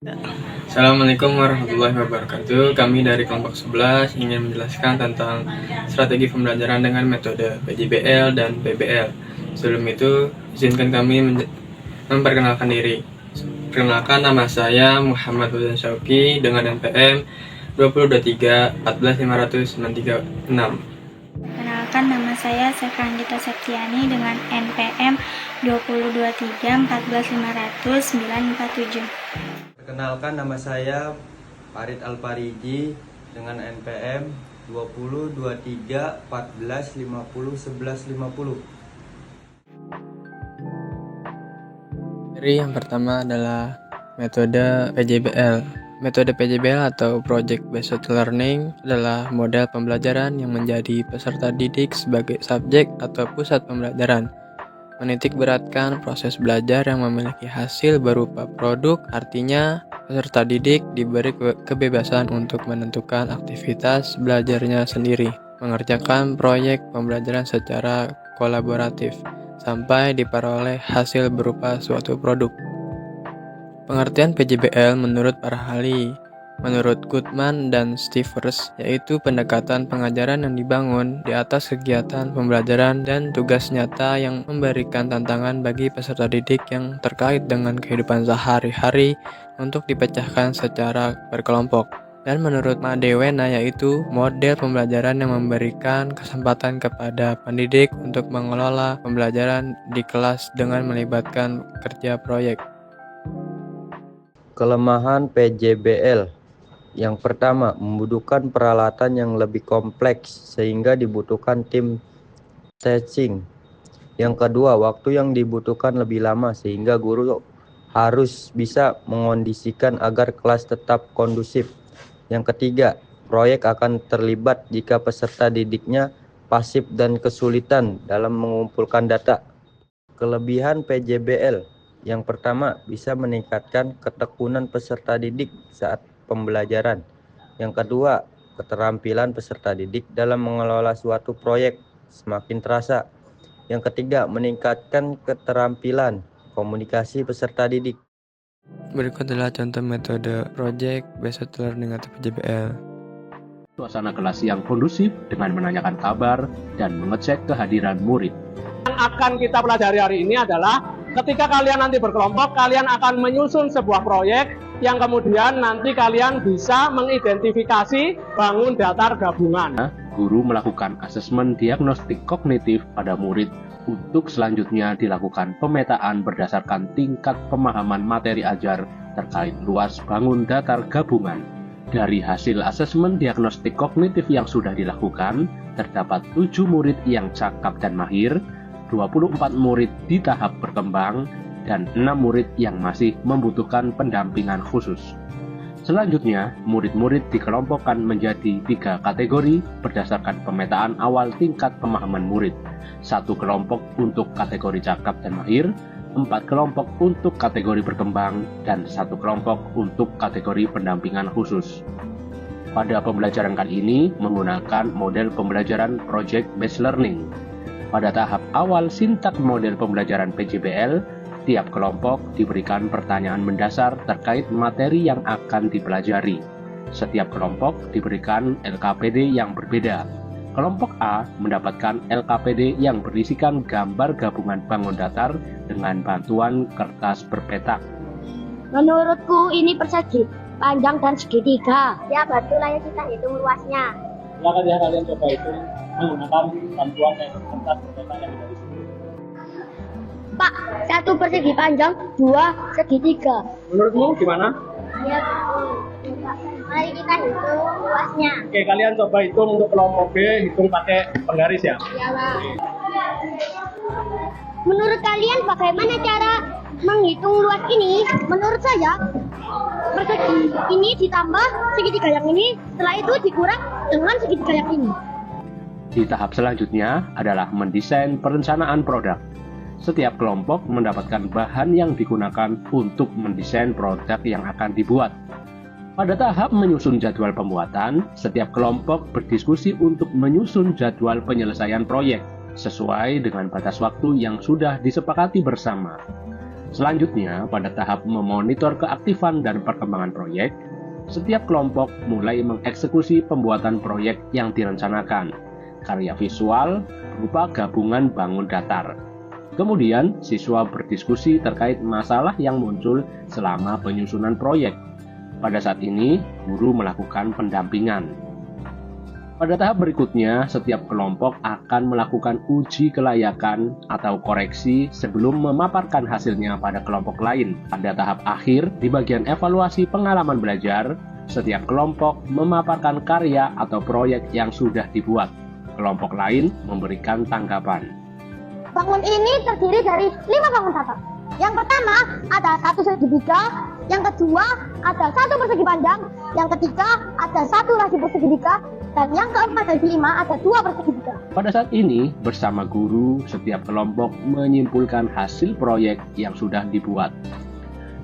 Assalamualaikum warahmatullahi wabarakatuh. Kami dari kelompok 11 ingin menjelaskan tentang strategi pembelajaran dengan metode PJBL dan PBL. Sebelum itu, izinkan kami memperkenalkan diri. Perkenalkan, nama saya Muhammad Husain Syauki dengan NPM 2023 14596. Perkenalkan, nama saya Sekrandita Septiani dengan NPM 2023 14500 947. Perkenalkan, nama saya Farid Alpariji dengan NPM 2023 14 50 11 50. Jadi yang pertama adalah metode PJBL. Metode PJBL atau Project Based Learning adalah model pembelajaran yang menjadi peserta didik sebagai subjek atau pusat pembelajaran. Menitik beratkan proses belajar yang memiliki hasil berupa produk, artinya peserta didik diberi kebebasan untuk menentukan aktivitas belajarnya sendiri, mengerjakan proyek pembelajaran secara kolaboratif, sampai diperoleh hasil berupa suatu produk. Pengertian PJBL menurut para ahli, menurut Goodman dan Stivers, yaitu pendekatan pengajaran yang dibangun di atas kegiatan pembelajaran dan tugas nyata yang memberikan tantangan bagi peserta didik yang terkait dengan kehidupan sehari-hari untuk dipecahkan secara berkelompok. Dan menurut Madewena, yaitu model pembelajaran yang memberikan kesempatan kepada pendidik untuk mengelola pembelajaran di kelas dengan melibatkan kerja proyek. Kelemahan PJBL. Yang pertama, membutuhkan peralatan yang lebih kompleks sehingga dibutuhkan tim stretching. Yang kedua, waktu yang dibutuhkan lebih lama sehingga guru harus bisa mengondisikan agar kelas tetap kondusif. Yang ketiga, proyek akan terlibat jika peserta didiknya pasif dan kesulitan dalam mengumpulkan data. Kelebihan PJBL. Yang pertama, bisa meningkatkan ketekunan peserta didik saat pembelajaran. Yang kedua, keterampilan peserta didik dalam mengelola suatu proyek semakin terasa. Yang ketiga, meningkatkan keterampilan komunikasi peserta didik. Berikut adalah contoh metode Project Based Learning atau PJBL. Suasana kelas yang kondusif dengan menanyakan kabar dan mengecek kehadiran murid. Yang akan kita pelajari hari ini adalah ketika kalian nanti berkelompok, kalian akan menyusun sebuah proyek yang kemudian nanti kalian bisa mengidentifikasi bangun datar gabungan. Guru melakukan asesmen diagnostik kognitif pada murid untuk selanjutnya dilakukan pemetaan berdasarkan tingkat pemahaman materi ajar terkait luas bangun datar gabungan. Dari hasil asesmen diagnostik kognitif yang sudah dilakukan, terdapat 7 murid yang cakap dan mahir, 24 murid di tahap berkembang, dan 6 murid yang masih membutuhkan pendampingan khusus. Selanjutnya, murid-murid dikelompokkan menjadi 3 kategori berdasarkan pemetaan awal tingkat pemahaman murid. 1 kelompok untuk kategori cakap dan mahir, 4 kelompok untuk kategori berkembang, dan 1 kelompok untuk kategori pendampingan khusus. Pada pembelajaran kali ini menggunakan model pembelajaran Project Based Learning. Pada tahap awal sintak model pembelajaran PJBL, tiap kelompok diberikan pertanyaan mendasar terkait materi yang akan dipelajari. Setiap kelompok diberikan LKPD yang berbeda. Kelompok A mendapatkan LKPD yang berisikan gambar gabungan bangun datar dengan bantuan kertas berpetak. Menurutku ini persegi, panjang dan segitiga. Ya, betul lah ya, kita hitung luasnya. Silakan ya kalian coba itu menggunakan bantuan kertas berpetak yang ada di sini. Pak, 1 persegi panjang, 2 segitiga. Menurutmu gimana? Ya, mari kita hitung luasnya. Oke, kalian coba hitung untuk kelompok B, hitung pakai penggaris ya. Ya, Pak. Menurut kalian bagaimana cara menghitung luas ini? Menurut saya, persegi ini ditambah segitiga yang ini, setelah itu dikurang dengan segitiga yang ini. Di tahap selanjutnya adalah mendesain perencanaan produk. Setiap kelompok mendapatkan bahan yang digunakan untuk mendesain produk yang akan dibuat. Pada tahap menyusun jadwal pembuatan, setiap kelompok berdiskusi untuk menyusun jadwal penyelesaian proyek sesuai dengan batas waktu yang sudah disepakati bersama. Selanjutnya, pada tahap memonitor keaktifan dan perkembangan proyek, setiap kelompok mulai mengeksekusi pembuatan proyek yang direncanakan, karya visual berupa gabungan bangun datar. Kemudian, siswa berdiskusi terkait masalah yang muncul selama penyusunan proyek. Pada saat ini, guru melakukan pendampingan. Pada tahap berikutnya, setiap kelompok akan melakukan uji kelayakan atau koreksi sebelum memaparkan hasilnya pada kelompok lain. Pada tahap akhir, di bagian evaluasi pengalaman belajar, setiap kelompok memaparkan karya atau proyek yang sudah dibuat. Kelompok lain memberikan tanggapan. Bangun ini terdiri dari 5 bangun datar. Yang pertama ada 1 segitiga, yang kedua ada 1 persegi panjang, yang ketiga ada 1 lagi persegi tiga, dan yang keempat dan kelima ada 2 persegi tiga. Pada saat ini, bersama guru, setiap kelompok menyimpulkan hasil proyek yang sudah dibuat.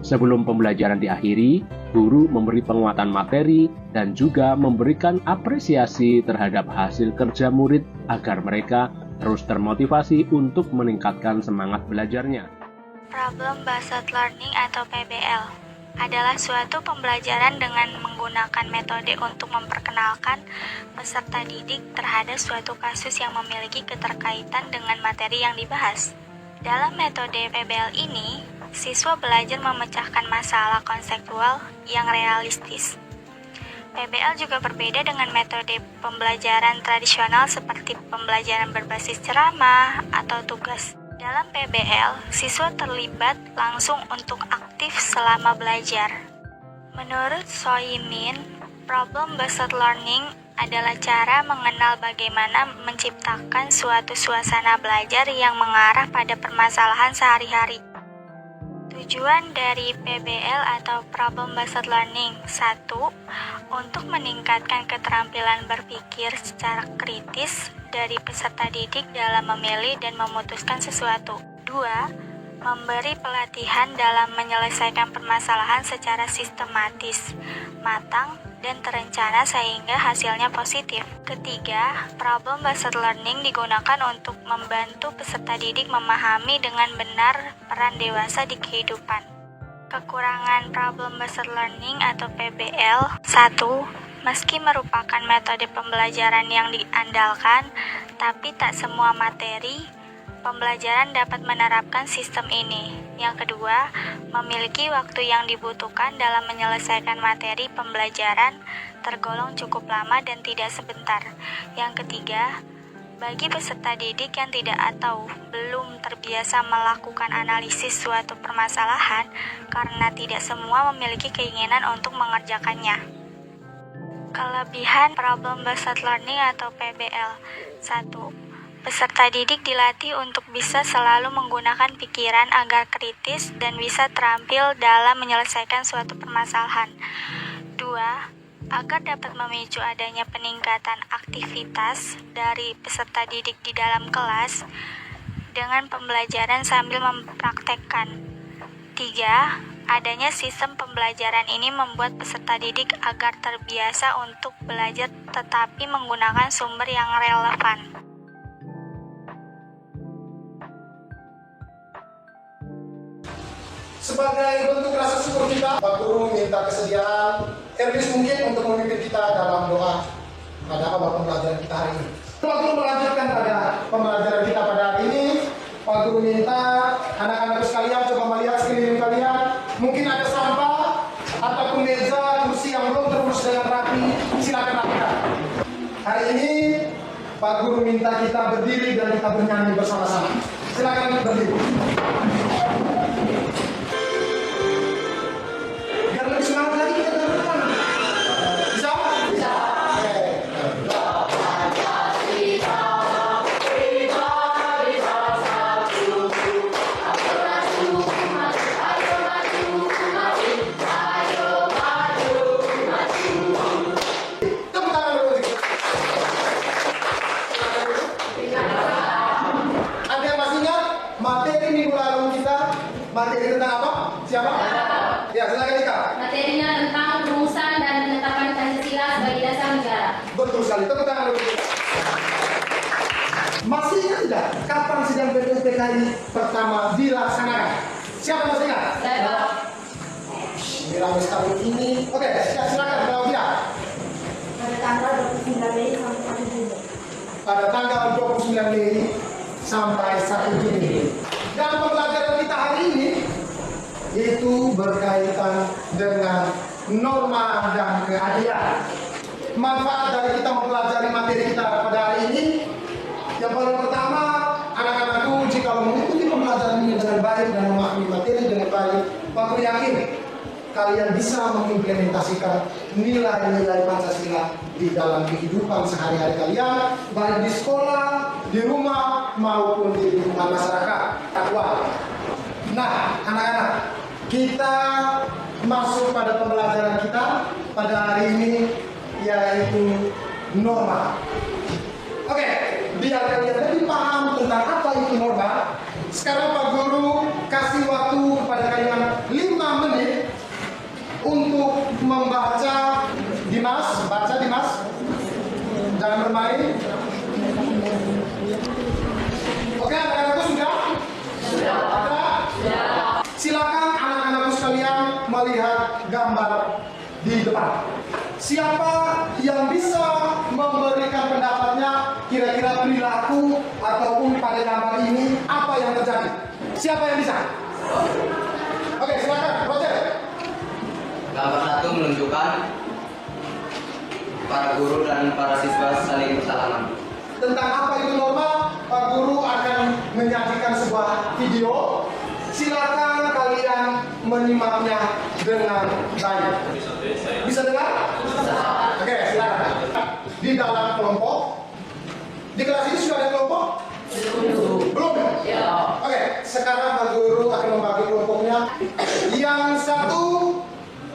Sebelum pembelajaran diakhiri, guru memberi penguatan materi dan juga memberikan apresiasi terhadap hasil kerja murid agar mereka terus termotivasi untuk meningkatkan semangat belajarnya. Problem Based Learning atau PBL adalah suatu pembelajaran dengan menggunakan metode untuk memperkenalkan peserta didik terhadap suatu kasus yang memiliki keterkaitan dengan materi yang dibahas. Dalam metode PBL ini, siswa belajar memecahkan masalah konseptual yang realistis. PBL juga berbeda dengan metode pembelajaran tradisional seperti pembelajaran berbasis ceramah atau tugas. Dalam PBL, siswa terlibat langsung untuk aktif selama belajar. Menurut Soimin, problem based learning adalah cara mengenal bagaimana menciptakan suatu suasana belajar yang mengarah pada permasalahan sehari-hari. Tujuan dari PBL atau Problem Based Learning 1. Untuk meningkatkan keterampilan berpikir secara kritis dari peserta didik dalam memilih dan memutuskan sesuatu. 2. Memberi pelatihan dalam menyelesaikan permasalahan secara sistematis, matang, dan terencana sehingga hasilnya positif. Ketiga, problem based learning digunakan untuk membantu peserta didik memahami dengan benar peran dewasa di kehidupan. Kekurangan problem based learning atau PBL 1. Meski merupakan metode pembelajaran yang diandalkan, tapi tak semua materi pembelajaran dapat menerapkan sistem ini. Yang kedua, memiliki waktu yang dibutuhkan dalam menyelesaikan materi pembelajaran tergolong cukup lama dan tidak sebentar. Yang ketiga, bagi peserta didik yang tidak atau belum terbiasa melakukan analisis suatu permasalahan karena tidak semua memiliki keinginan untuk mengerjakannya. Kelebihan problem based learning atau PBL 1. Peserta didik dilatih untuk bisa selalu menggunakan pikiran agar kritis dan bisa terampil dalam menyelesaikan suatu permasalahan. 2. Agar dapat memicu adanya peningkatan aktivitas dari peserta didik di dalam kelas dengan pembelajaran sambil mempraktekkan. 3. Adanya sistem pembelajaran ini membuat peserta didik agar terbiasa untuk belajar tetapi menggunakan sumber yang relevan. Sebagai bentuk rasa syukur kita, Pak Guru minta kesediaan Erwis mungkin untuk memimpin kita dalam doa pada awal pembelajaran kita hari ini. Pak Guru melanjutkan pada pembelajaran kita pada hari ini. Pak Guru minta anak-anak sekalian coba melihat sekeliling kalian. Mungkin ada sampah ataupun meja, kursi yang belum terurus dengan rapi. Silakan rapikan. Hari ini Pak Guru minta kita berdiri dan kita bernyanyi bersama-sama. Silakan berdiri. Semangat lagi kita teman-teman. Bisa? Bisa. Tepuk tangan dulu. Ada yang masih ingat materi minggu lalu kita materi tentang apa? Siapa? Ya, silakan Ika. Materinya tentang perumusan dan penetapan Pancasila sebagai dasar negara. Betul sekali, tepuk tangan dulu. Masih ingat tidak kapan sidang PPSPK ini pertama dilaksanakan? Siapa yang masih ingat? Saya, Pak. Ini ramai sekali ini. Oke, silakan Claudia. Pada tanggal 29 Mei sampai 1 Juni. Pada tanggal 29 Mei sampai 1 Juni. Dan pembelajaran kita hari ini itu berkaitan dengan norma dan keadilan. Manfaat dari kita mempelajari materi kita pada hari ini, yang paling pertama, anak-anakku jika mengikuti pembelajaran ini dengan baik dan memahami materi dengan baik, aku yakin kalian bisa mengimplementasikan nilai-nilai Pancasila di dalam kehidupan sehari-hari kalian, baik di sekolah, di rumah, maupun di lingkungan masyarakat aktual. Nah, anak-anak, kita masuk pada pembelajaran kita pada hari ini, yaitu norma. Oke, biar kalian lebih paham tentang apa itu norma, sekarang Pak Guru kasih waktu kepada kalian 5 menit untuk membaca. Dimas, baca Dimas, jangan bermain. Oke, anak-anakku sudah? Ada? Silakan anak-anakku sekalian melihat gambar di depan. Siapa yang bisa memberikan pendapatnya kira-kira perilaku ataupun pada gambar ini apa yang terjadi? Siapa yang bisa? Oke, silakan, Roger. Gambar 1 menunjukkan para guru dan para siswa saling bersalaman. Tentang apa itu norma, Pak Guru akan menyajikan sebuah video. Silakan kalian menyimaknya dengan baik. Bisa dengar? Oke, silakan. Di dalam kelompok, di kelas ini sudah ada kelompok? Belum? Ya. Oke, sekarang Pak Guru akan membagi kelompoknya. Yang satu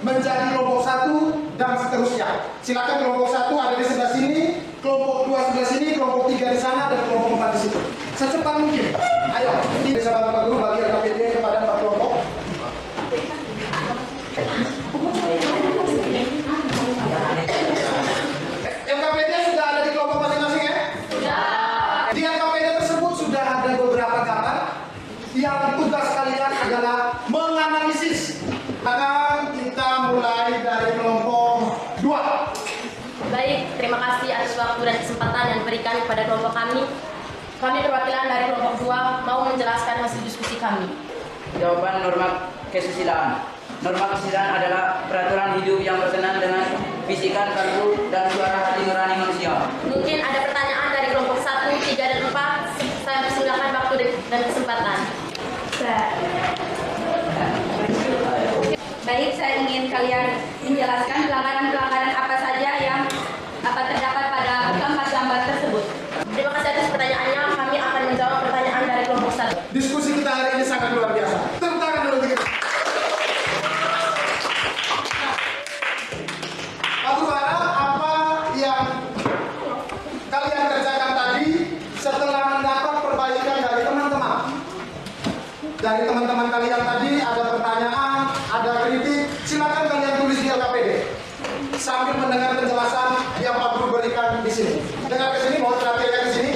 menjadi kelompok 1 dan seterusnya. Silakan kelompok 1 ada di sebelah sini, kelompok 2 sebelah sini, kelompok 3 di sana, dan kelompok 4 di situ. Secepat mungkin. Ayo, ini sahabat Pak Guru bagi LKPD kepada 4 kelompok. LKPD sudah ada di kelompok masing-masing ya? Sudah. Di LKPD tersebut sudah ada beberapa gambar yang tugas kalian adalah menganalisis. Akan kita mulai dari kelompok 2. Baik, terima kasih atas waktu dan kesempatan yang diberikan kepada kelompok kami. Kami perwakilan dari kelompok 2 mau menjelaskan hasil diskusi kami. Jawaban norma kesusilaan. Norma kesusilaan adalah peraturan hidup yang berkenan dengan fisika, kalbu, dan suara hati nurani manusia. Mungkin ada pertanyaan dari kelompok 1, 3, dan 4. Saya persilakan waktu dan kesempatan. Baik, saya ingin kalian menjelaskan pelanggaran-pelanggaran apa saja yang terdapat pada gambar-gambar tersebut. Terima kasih atas pertanyaannya. Kami akan menjawab pertanyaan dari kelompok 1. Diskusi kita hari ini sangat luar biasa. Tepuk tangan dulu dikit. Pak Guru harap apa yang kalian kerjakan tadi setelah mendapat perbaikan dari teman-teman. Dari teman-teman kalian tadi ada pertanyaan, ada kritik, silakan kalian tulis di LKPD sambil mendengar penjelasan yang Pak Guru berikan di sini. Dengar ke sini, mohon perhatikan di sini.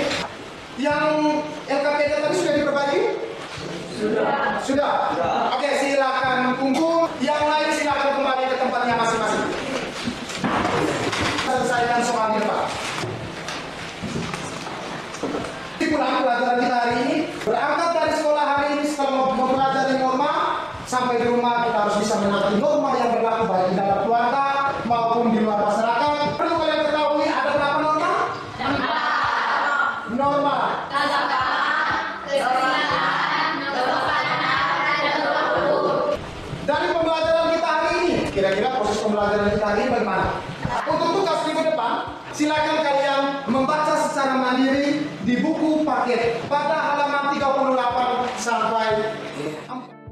Yang LKPD tadi sudah diperbaiki? Sudah. Oke, silakan kumpul. Yang lain silakan kembali ke tempatnya masing-masing. Selesaikan soalnya, Pak. Pulang pelajaran kita hari ini, berangkat dari sekolah hari ini setelah mempelajari norma, sampai di rumah kita harus bisa menangani norma yang berlaku baik di dalam keluarga maupun di luar masyarakat. Perlu kalian ketahui ada berapa norma? Norma. Dari pembelajaran kita hari ini, kira-kira proses pembelajaran kita hari ini bagaimana? Untuk tugas minggu depan, silakan kalian membaca secara mandiri di buku paket pada halaman 38 sampai 4.